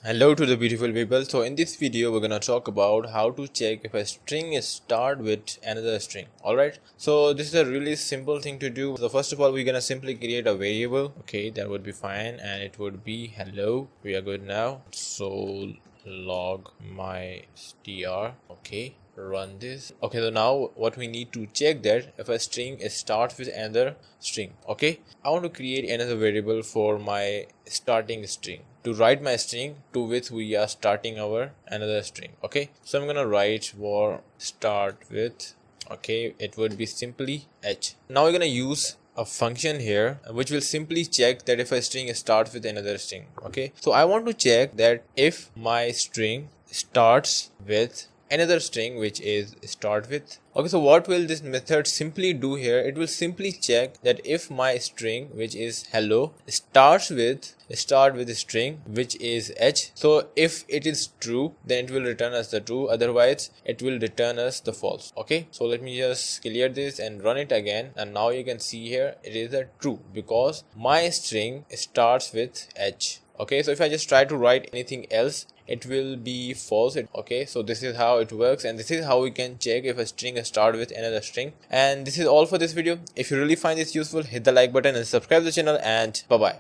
Hello to the beautiful people. So in this video we're gonna talk about how to check if a string is start with another string. Alright, so this is a really simple thing to do. So first of all, we're gonna simply create a variable. Okay, that would be fine, and it would be hello. We are good now. So log my str. Okay, run this. Okay, so now what we need to check that if a string is start with another string. Okay, I want to create another variable for my starting string. To write my string to which we are starting our another string. Okay, so I'm gonna write for start with. Okay, it would be simply h. Now we're gonna use a function here which will simply check that if a string starts with another string. Okay, so I want to check that if my string starts with another string which is start with. Okay, so what will this method simply do here? It will simply check that if my string which is hello starts with a string which is h. So if it is true, then it will return us the true, otherwise it will return us the false. Okay, so let me just clear this and run it again, and now you can see here it is a true because my string starts with h. Okay, so if I just try to write anything else, it will be false. Okay, so this is how it works, and this is how we can check if a string starts with another string. And this is all for this video. If you really find this useful, hit the like button and subscribe to the channel, and bye bye.